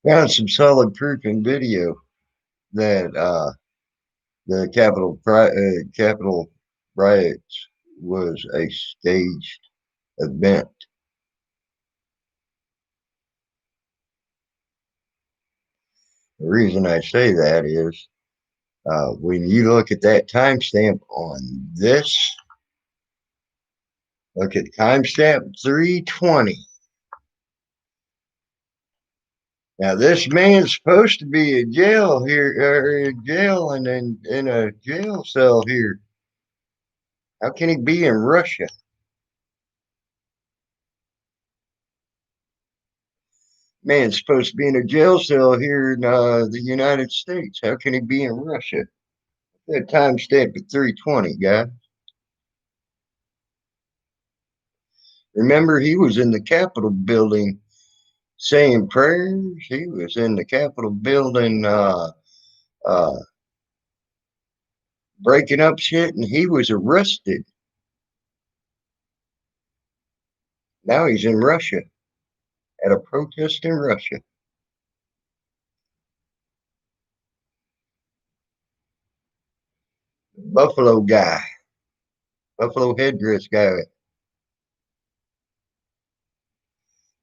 Found some solid proof in video that the Capitol riots was a staged event. The reason I say that is when you look at that timestamp on this, look at timestamp 320. Now this man's supposed to be in jail here, or in jail, and in a jail cell here. How can he be in Russia? Man's supposed to be in a jail cell here in the United States. How can he be in Russia? That timestamp at 320, guy. Remember, he was in the Capitol building saying prayers. He was in the Capitol building uh, breaking up shit, and he was arrested. Now he's in Russia at a protest in Russia. Buffalo guy, Buffalo headdress guy,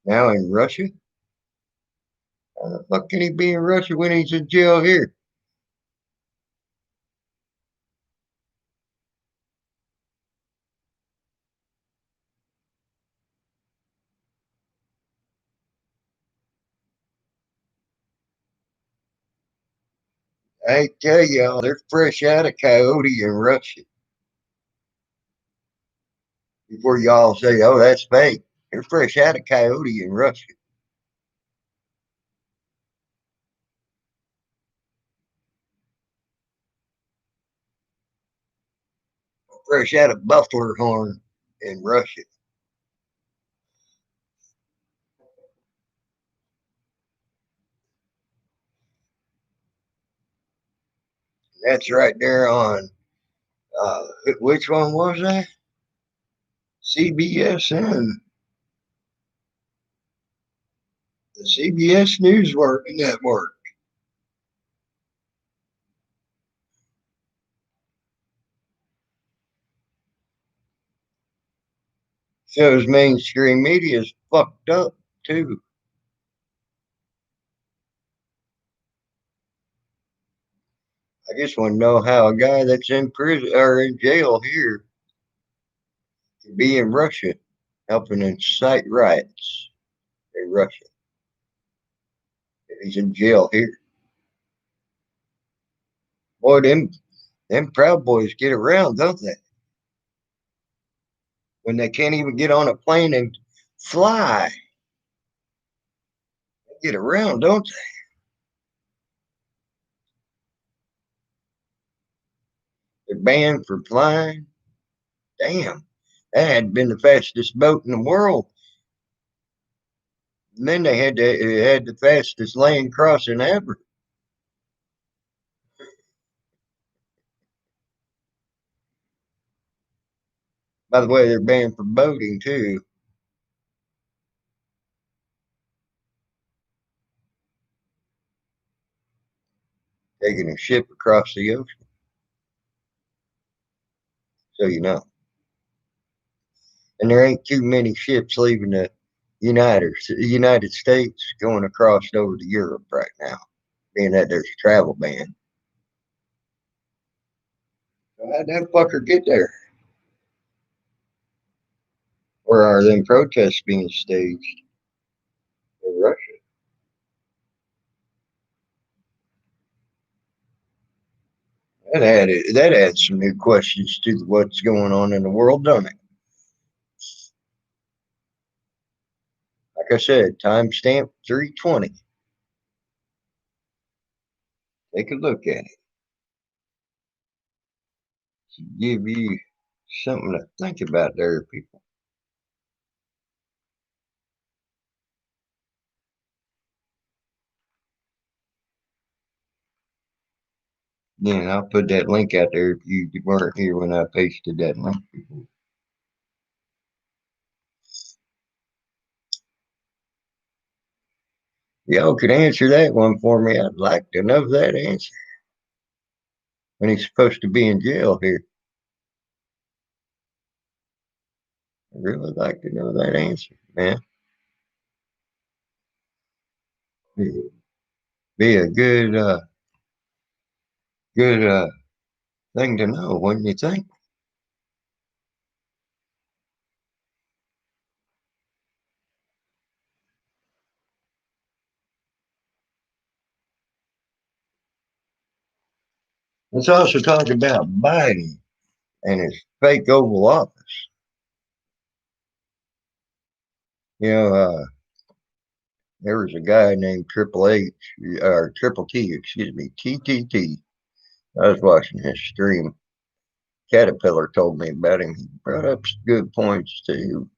now in Russia. How the fuck can he be in Russia when he's in jail here? I tell y'all, they're fresh out of Coyote in Russia. Before y'all say, "Oh, that's fake," they're fresh out of Coyote in Russia. Fresh out of Buffalo Horn in Russia. That's right there on which one was that? CBS and the CBS News Network. Shows mainstream media is fucked up too. I just want to know how a guy that's in prison or in jail here can be in Russia helping incite riots in Russia. If he's in jail here. Boy, them Proud Boys get around, don't they? When they can't even get on a plane and fly, they get around, don't they? They're banned for flying. Damn, that had been the fastest boat in the world. And then they had the fastest land crossing ever. By the way, they're banned for boating too, taking a ship across the ocean. So you know, and there ain't too many ships leaving the United States going across over to Europe right now, being that there's a travel ban. So how'd that fucker get there? Or are them protests being staged in Russia? That adds some new questions to what's going on in the world, don't it? Like I said, timestamp 320. Take a look at it. Give you something to think about there, people. Yeah, and I'll put that link out there if you weren't here when I pasted that link. Y'all could answer that one for me. I'd like to know that answer. When he's supposed to be in jail here. I'd really like to know that answer, man. Be a good thing to know, wouldn't you think? Let's also talk about Biden and his fake Oval Office. You know, there was a guy named Triple H, or Triple T, excuse me, TTT. I was watching his stream. Caterpillar told me about him. He brought up some good points too.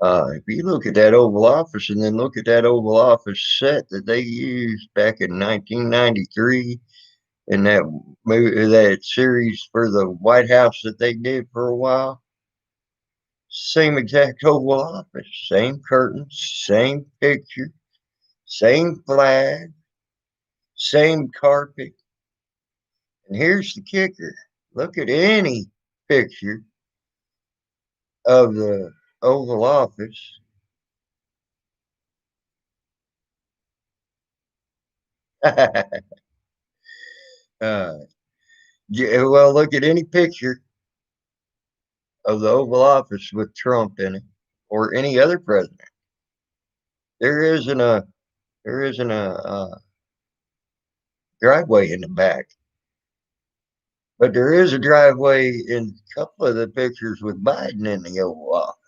If you look at that Oval Office and then look at that Oval Office set that they used back in 1993 in that movie, that series for the White House that they did for a while, same exact Oval Office, same curtains, same picture, same flag, same carpet. And here's the kicker: look at any picture of the Oval Office. uh, yeah, well, look at any picture of the Oval Office with Trump in it or any other president. There isn't a there isn't a driveway in the back, but there is a driveway in a couple of the pictures with Biden in the Oval Office.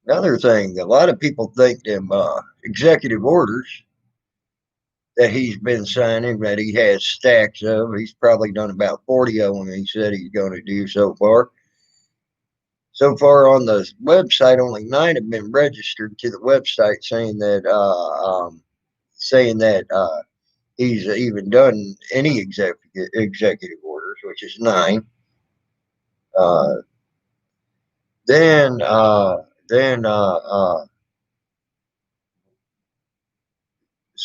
Another thing, a lot of people think them executive orders that he's been signing, that he has stacks of. He's probably done about 40 of them. He said he's going to do so far. So far on the website, only 9 have been registered to the website, saying that he's even done any executive orders, which is 9. Uh, then uh, then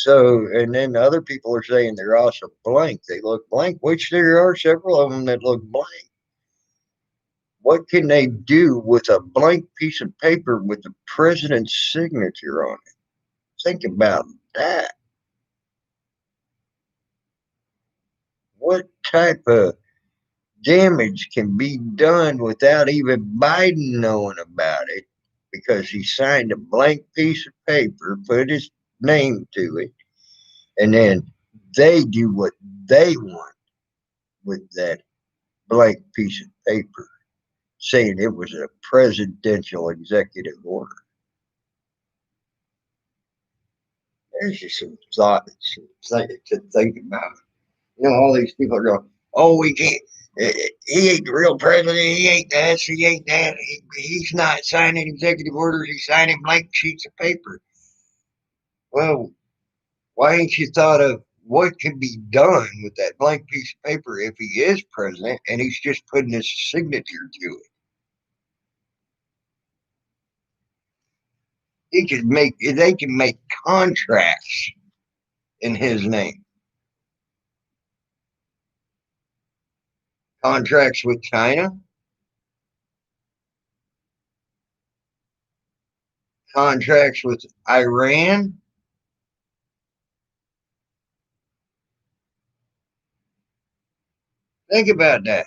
and then other people are saying they're also blank. They look blank, which there are several of them that look blank. What can they do with a blank piece of paper with the president's signature on it? Think about that. What type of damage can be done without even Biden knowing about it because he signed a blank piece of paper, put his name to it, and then they do what they want with that blank piece of paper, saying it was a presidential executive order. There's just some thought to think about. You know, all these people are going, "Oh, we can't. He ain't the real president. He ain't this. He ain't that. He's not signing executive orders. He's signing blank sheets of paper." Well, why ain't you thought of what can be done with that blank piece of paper if he is president and he's just putting his signature to it? They can make contracts in his name, contracts with China, contracts with Iran. Think about that.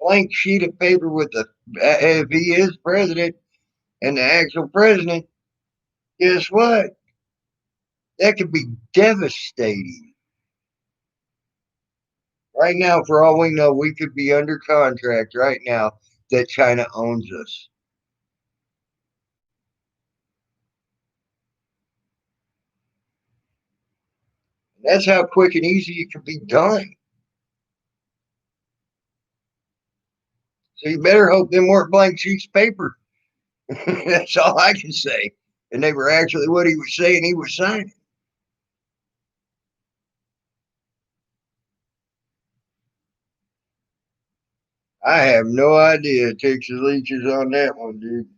Blank sheet of paper with the if he is president and the actual president, guess what? That could be devastating. Right now, for all we know, we could be under contract right now that China owns us. That's how quick and easy it can be done. So you better hope them weren't blank sheets of paper. That's all I can say. And they were actually what he was saying he was signing. I have no idea. Texas leeches on that one, dude.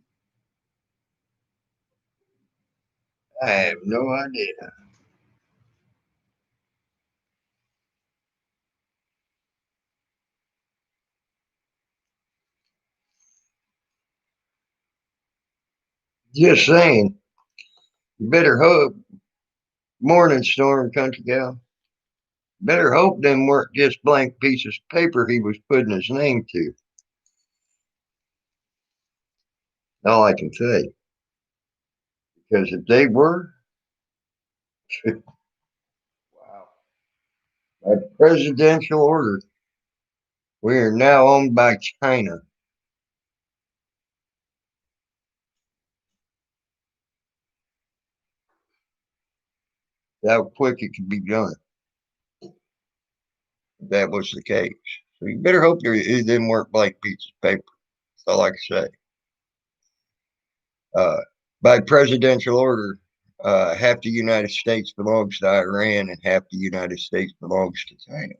I have no idea. Just saying. You better hope. Morning storm, country gal. Better hope them weren't just blank pieces of paper he was putting his name to. All I can say. Because if they were, wow. By presidential order, we are now owned by China. How quick it could be done if that was the case. So you better hope them weren't blank pieces of paper. That's all I can say. Uh, by presidential order, half the United States belongs to Iran and half the United States belongs to China.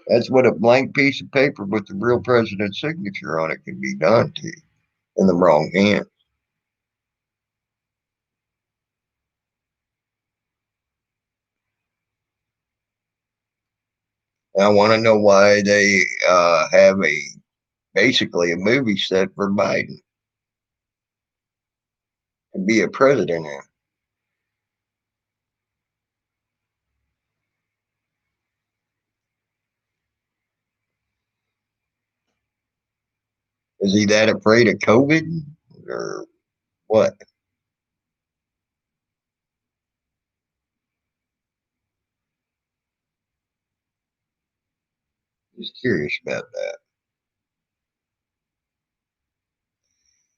That's what a blank piece of paper with the real president's signature on it can be done to in the wrong hand. And I want to know why they have a basically a movie set for Biden to be a president in. Is he that afraid of COVID or what? Just curious about that.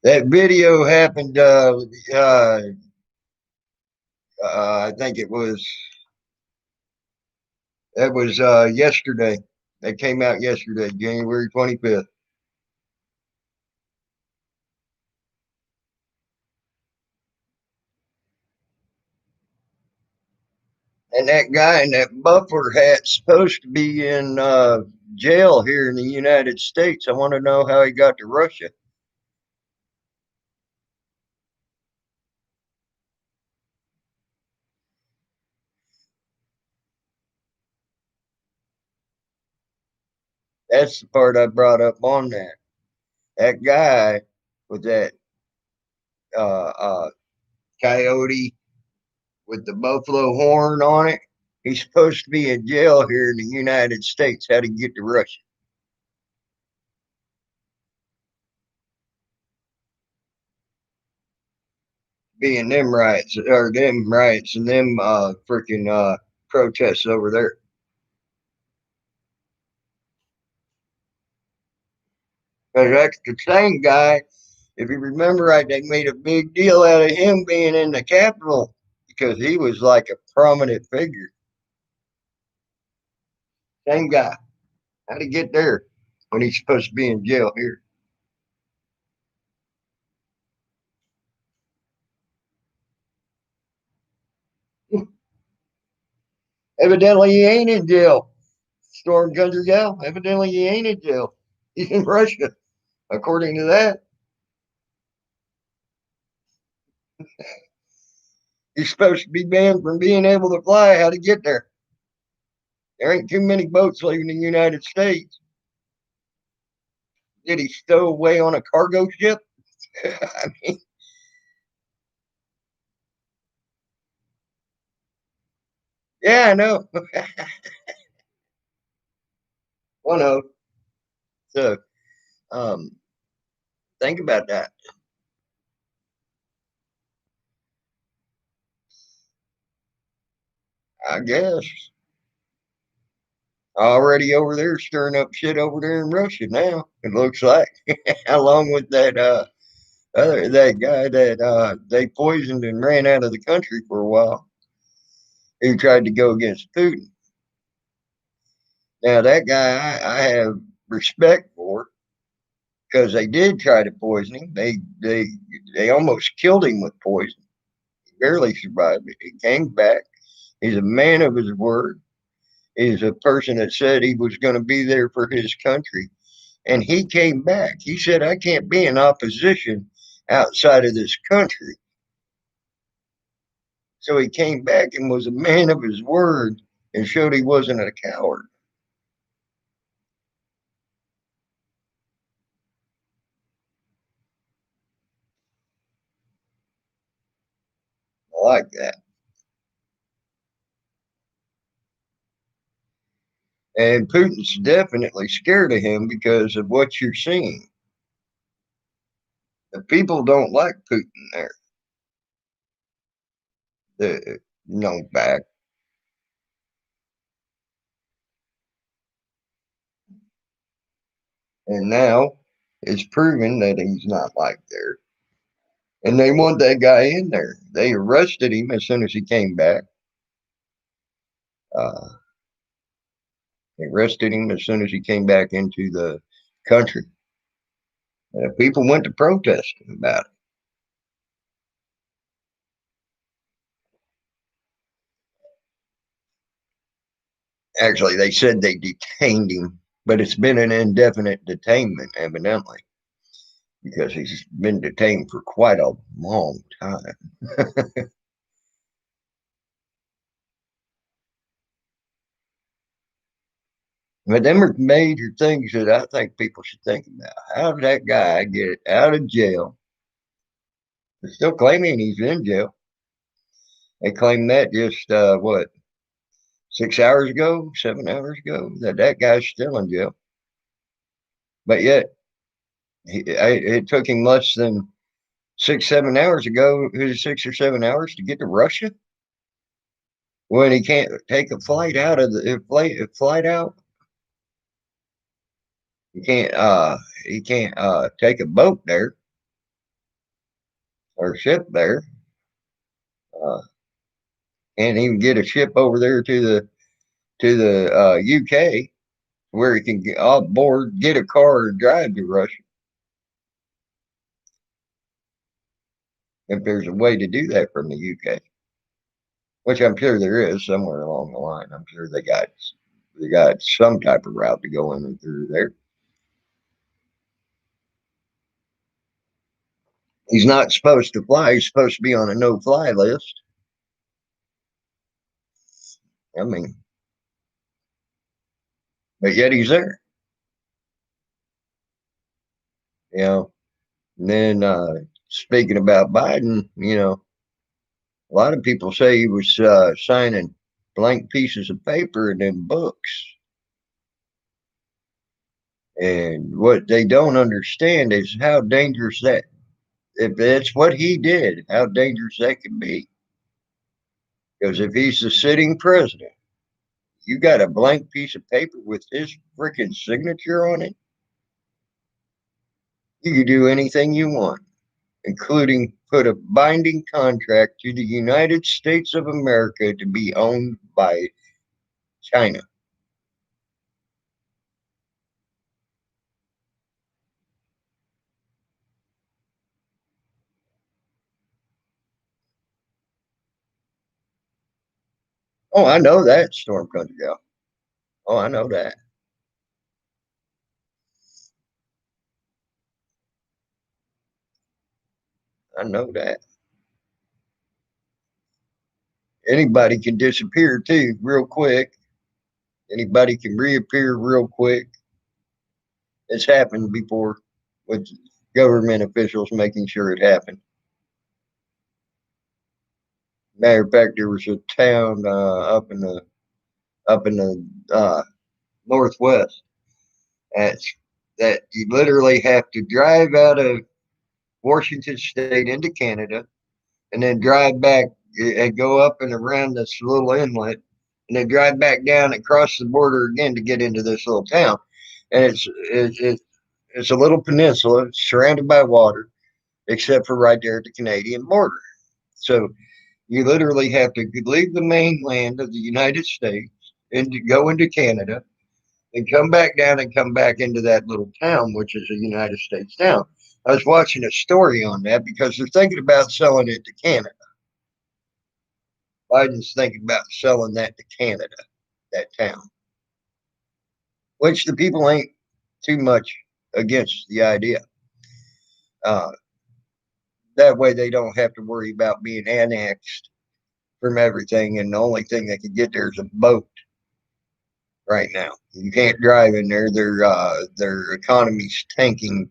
That video happened. I think it was yesterday. That came out yesterday, January 25th. And that guy in that muffler hat's supposed to be in jail here in the United States. I want to know how he got to Russia. That's the part I brought up on that. That guy with that uh, coyote with the buffalo horn on it, he's supposed to be in jail here in the United States. How to get to Russia? Being them riots or them riots and them freaking protests over there. Because that's the same guy. If you remember right, they made a big deal out of him being in the Capitol because he was like a prominent figure. Same guy. How to get there when he's supposed to be in jail here? Evidently, he ain't in jail. Storm Country Gal. Evidently, he ain't in jail. He's in Russia, according to that. He's supposed to be banned from being able to fly. How to get there? There ain't too many boats leaving the United States. Did he stow away on a cargo ship? I mean, yeah, I know. One of. So, um, think about that. I guess already over there stirring up shit over there in Russia now. It looks like, along with that that guy that they poisoned and ran out of the country for a while, who tried to go against Putin. Now that guy I have respect for because they did try to poison him. They almost killed him with poison. He barely survived it. He came back. He's a man of his word. He's a person that said he was going to be there for his country. And he came back. He said, I can't be in opposition outside of this country. So he came back and was a man of his word and showed he wasn't a coward. I like that. And Putin's definitely scared of him because of what you're seeing. The people don't like Putin there. The back. And now it's proven that he's not like there. And they want that guy in there. They arrested him as soon as he came back. Uh, they arrested him as soon as he came back into the country. People went to protest about it. Actually, they said they detained him, but it's been an indefinite detainment, evidently, because he's been detained for quite a long time. But them are major things that I think people should think about. How did that guy get out of jail? They're still claiming he's in jail. They claim that just what 6 hours ago, 7 hours ago, that that guy's still in jail. But yet, it took him less than 6, 7 hours ago, 6 or 7 hours to get to Russia when he can't take a flight out of the flight out. He can't take a boat there or ship there. Uh, can't even get a ship over there to the UK where he can get off board, get a car, and drive to Russia. If there's a way to do that from the UK, which I'm sure there is somewhere along the line. I'm sure they got some type of route to go in and through there. He's not supposed to fly. He's supposed to be on a no-fly list. I mean, but yet he's there. You know. And then speaking about Biden, a lot of people say he was signing blank pieces of paper and then books. And what they don't understand is how dangerous that, if that's what he did, how dangerous that could be. Because if he's the sitting president, you got a blank piece of paper with his freaking signature on it, you can do anything you want, including put a binding contract to the United States of America to be owned by China. Oh, I know that, Storm Country Gal. Oh, I know that. I know that. Anybody can disappear too, real quick. Anybody can reappear real quick. It's happened before with government officials making sure it happened. Matter of fact, there was a town up in the northwest that's, that you literally have to drive out of Washington State into Canada and then drive back and go up and around this little inlet and then drive back down and cross the border again to get into this little town. And it's a little peninsula surrounded by water, except for right there at the Canadian border. So you literally have to leave the mainland of the United States and go into Canada and come back down and come back into that little town, which is a United States town. I was watching a story on that because they're thinking about selling it to Canada. Biden's thinking about selling that to Canada, that town, which the people ain't too much against the idea. Uh, that way they don't have to worry about being annexed from everything, and the only thing they can get there is a boat right now. You can't drive in there. Their economy's tanking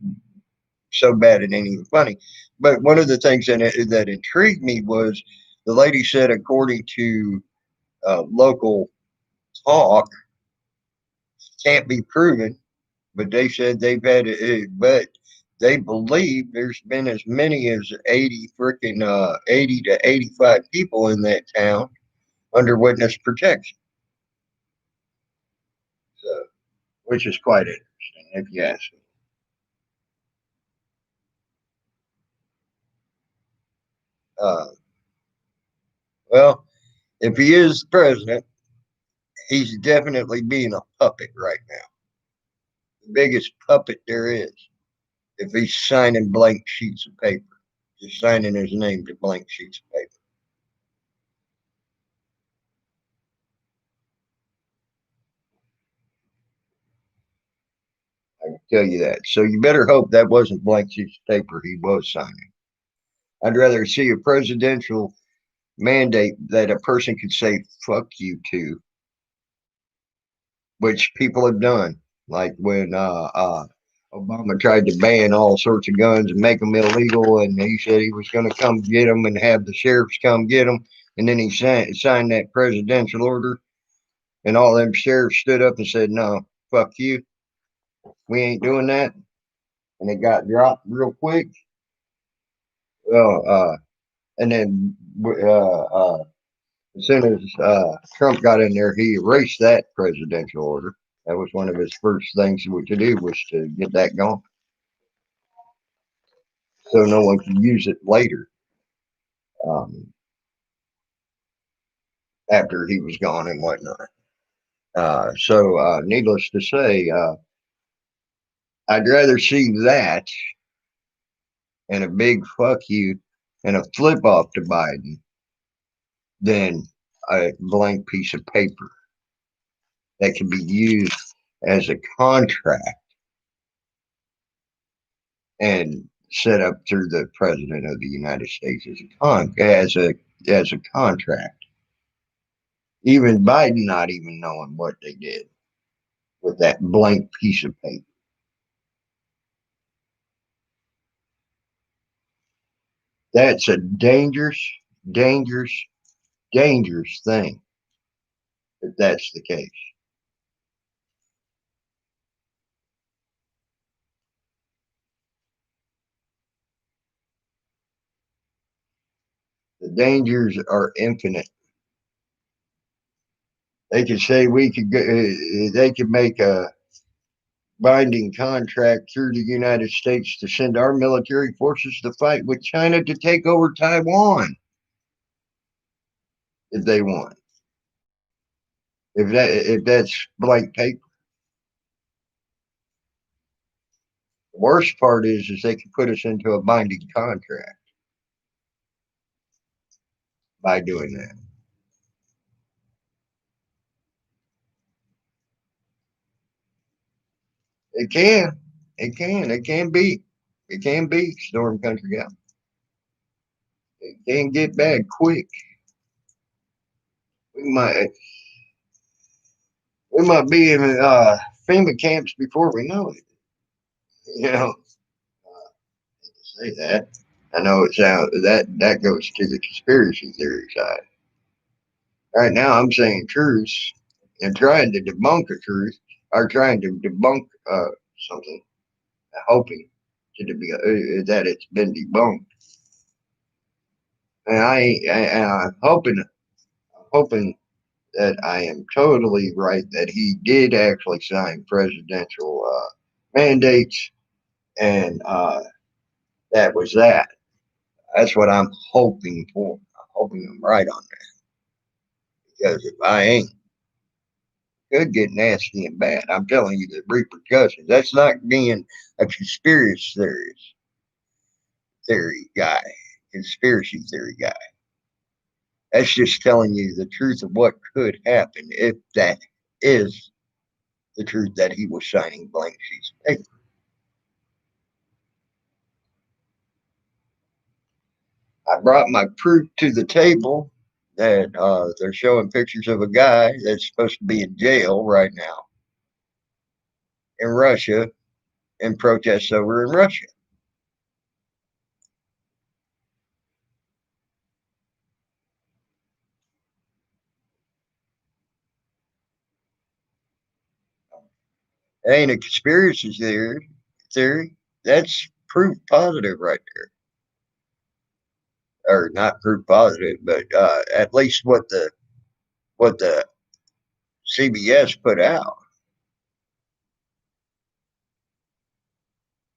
so bad it ain't even funny. But one of the things that intrigued me was the lady said, according to local talk, can't be proven, but they said they've had it, but they believe there's been as many as 80 to 85 people in that town under witness protection. So, which is quite interesting, if you ask me. Uh, well, if he is president, he's definitely being a puppet right now. The biggest puppet there is. If he's signing blank sheets of paper, just signing his name to blank sheets of paper. I can tell you that. So you better hope that wasn't blank sheets of paper he was signing. I'd rather see a presidential mandate that a person could say "fuck you" to, which people have done. Like when Obama tried to ban all sorts of guns and make them illegal, and he said he was going to come get them and have the sheriffs come get them, and then he signed that presidential order, and all them sheriffs stood up and said, "No, fuck you, we ain't doing that," and it got dropped real quick. Well, and then as soon as Trump got in there, he erased that presidential order. That was one of his first things to do was to get that gone, so no one could use it later um, after he was gone and whatnot. Needless to say, I'd rather see that and a big fuck you and a flip off to Biden than a blank piece of paper that can be used as a contract and set up through the president of the United States as a contract. Even Biden not even knowing what they did with that blank piece of paper. That's a dangerous, dangerous, dangerous thing if that's the case. The dangers are infinite. They could say they could make a binding contract through the United States to send our military forces to fight with China to take over Taiwan if they want. If that's blank paper. The worst part is they could put us into a binding contract by doing that. It can. It can. It can be. It can be Storm Country Gal. It can get bad quick. We might we might be in FEMA camps before we know it. You know, say that. I know it sounds that goes to the conspiracy theory side. Right now, I'm saying truths and trying to debunk a truth or trying to debunk something, hoping that it's been debunked. And I'm hoping that I am totally right that he did actually sign presidential mandates, and that was that. That's what I'm hoping for. I'm hoping I'm right on that because if I ain't, could get nasty and bad. I'm telling you the repercussions. That's not being a theory guy, conspiracy theory guy. That's just telling you the truth of what could happen if that is the truth that he was signing blank sheets of paper. I brought my proof to the table that they're showing pictures of a guy that's supposed to be in jail right now in Russia in protests over in Russia. It ain't a conspiracy theory. That's proof positive right there. Or not proof positive, but at least what the CBS put out.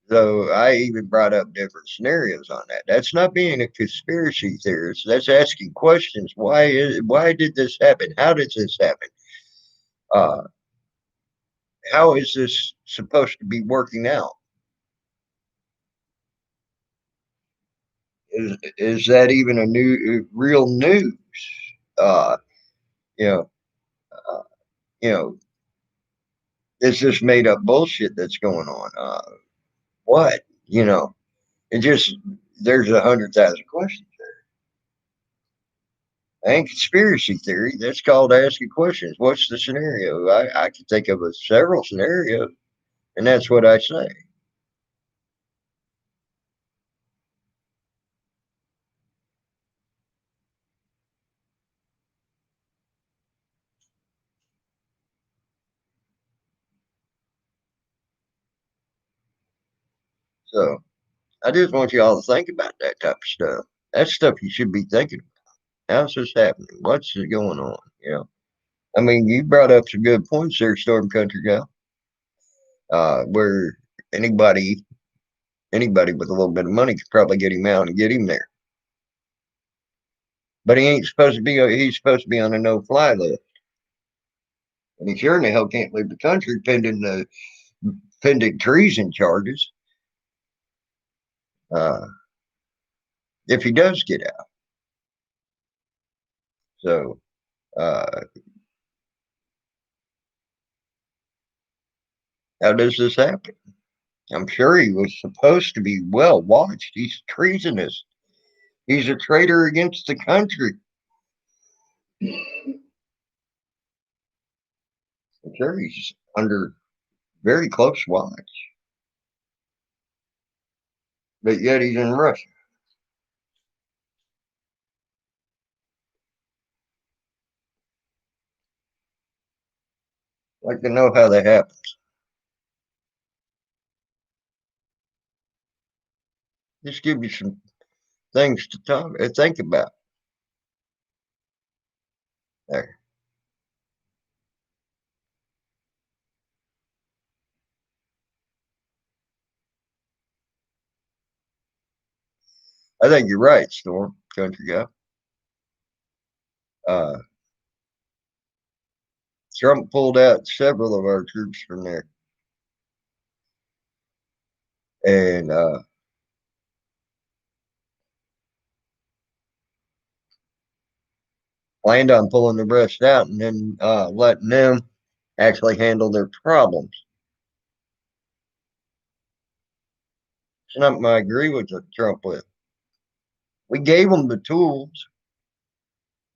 So I even brought up different scenarios on that. That's not being a conspiracy theorist. That's asking questions. Why did this happen? How did this happen? Uh, how is this supposed to be working out? Is that even a real news? Uh, you know, uh, you know, it's just made up bullshit that's going on. What? It just there's 100,000 questions. Ain't conspiracy theory. That's called asking questions. What's the scenario? I can think of several scenarios, and that's what I say. So I just want you all to think about that type of stuff. That's stuff you should be thinking about. How's this happening? What's going on? I mean, you brought up some good points there, Storm Country Gal. Where anybody anybody with a little bit of money could probably get him out and get him there. But he ain't supposed to be. He's supposed to be on a no-fly list, and he sure in the hell can't leave the country pending treason charges. Uh, if he does get out, so uh, how does this happen? I'm sure he was supposed to be well watched. He's treasonous. He's a traitor against the country. I'm sure he's under very close watch, but yet he's in Russia. I'd like to know how that happens. Just give you some things to think about there. I think you're right, Storm Country Guy. Uh, Trump pulled out several of our troops from there, and planned on pulling the rest out and then letting them actually handle their problems. It's something I agree with Trump with. We gave them the tools.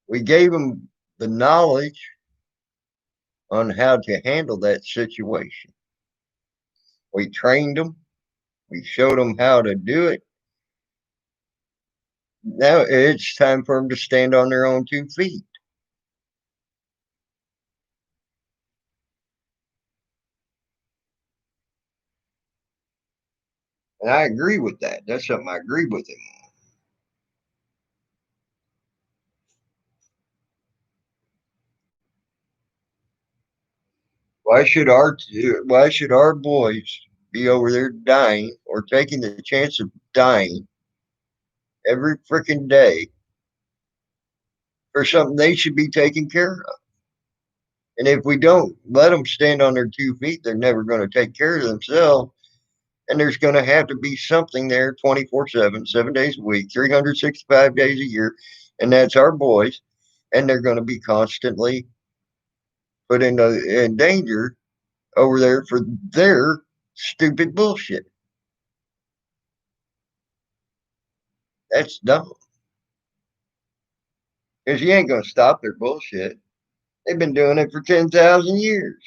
We gave them the knowledge on how to handle that situation. We trained them. We showed them how to do it. Now it's time for them to stand on their own 2 feet. And I agree with that. That's something I agree with him on. Why should our boys be over there dying or taking the chance of dying every freaking day for something they should be taking care of? And if we don't let them stand on their 2 feet, they're never going to take care of themselves. And there's going to have to be something there 24/7, 7 days a week, 365 days a year. And that's our boys. And they're going to be constantly put in danger over there for their stupid bullshit. That's dumb. Because you ain't going to stop their bullshit. They've been doing it for 10,000 years.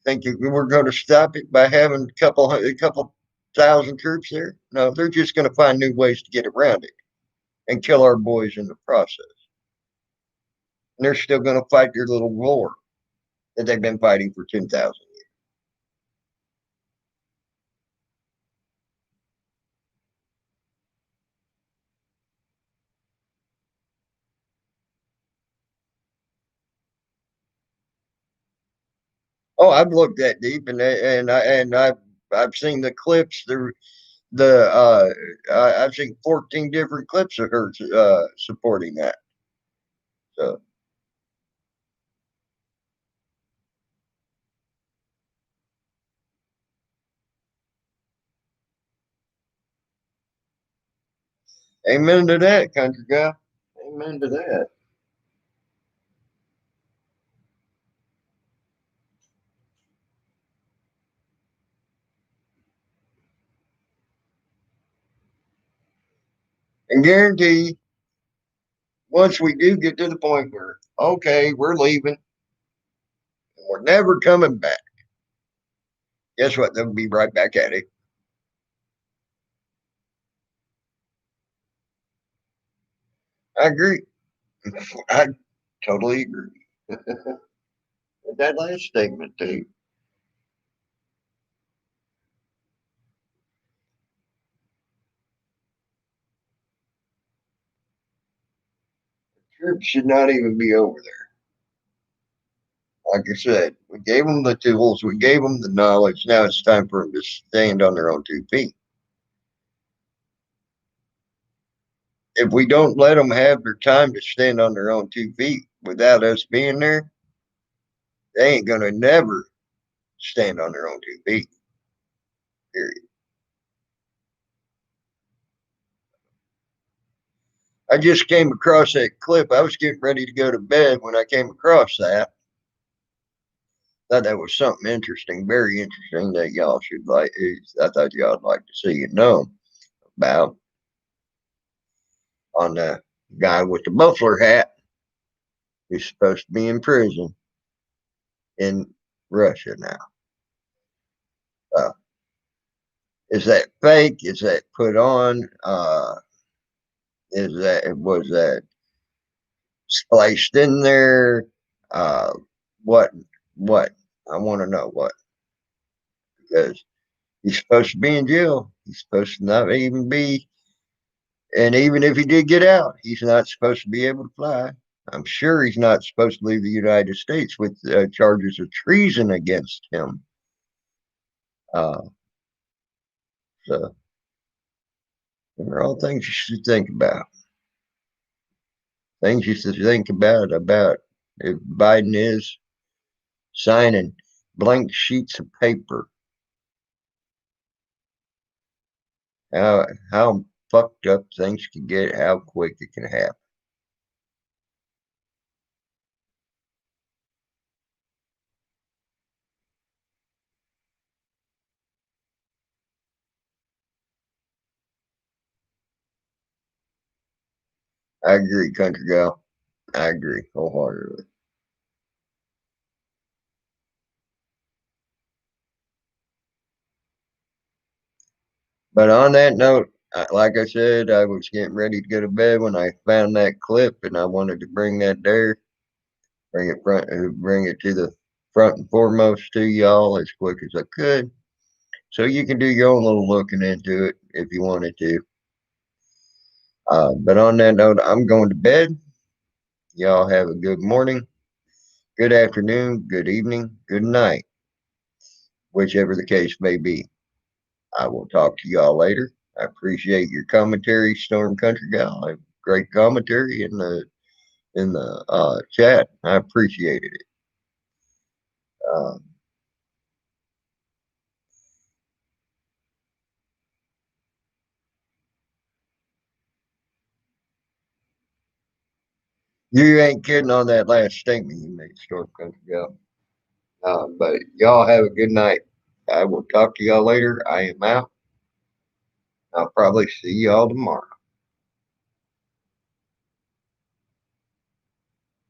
Think we're going to stop it by having a couple thousand troops there? No, they're just going to find new ways to get around it and kill our boys in the process. And they're still going to fight their little war that they've been fighting for 10,000 years. Oh, I've looked that deep, I've seen the clips. I've seen 14 different clips of her supporting that. So, amen to that, country guy. Amen to that. And guarantee once we do get to the point where, okay, we're leaving, we're never coming back, guess what? They'll be right back at it. I agree. I totally agree. With that last statement, too. Troops should not even be over there. Like I said, we gave them the tools, we gave them the knowledge. Now it's time for them to stand on their own 2 feet. If we don't let them have their time to stand on their own 2 feet without us being there, they ain't gonna never stand on their own 2 feet. Period. I just came across that clip. I was getting ready to go to bed when I came across that. Thought that was something interesting, very interesting that y'all should like. I thought y'all would like to see and know about on the guy with the muffler hat who's supposed to be in prison in Russia now. Uh, is that fake? Is that put on? Was that spliced in there? Uh, what? What? I want to know what, because he's supposed to be in jail. He's supposed to not even be, and even if he did get out, he's not supposed to be able to fly. I'm sure he's not supposed to leave the United States with charges of treason against him. Uh, so, they're all things you should think about. Things you should think about if Biden is signing blank sheets of paper. How fucked up things can get, how quick it can happen. I agree, country gal. I agree wholeheartedly. But on that note, like I said, I was getting ready to go to bed when I found that clip, and I wanted to bring that there, bring it to the front and foremost to y'all as quick as I could, so you can do your own little looking into it if you wanted to. But on that note, I'm going to bed. Y'all have a good morning, good afternoon, good evening, good night, whichever the case may be. I will talk to y'all later. I appreciate your commentary, Storm Country Gal. Great commentary, and in the chat. I appreciated it. Uh, you ain't kidding on that last statement you made, Storm Country Gal. But y'all have a good night. I will talk to y'all later. I am out. I'll probably see y'all tomorrow.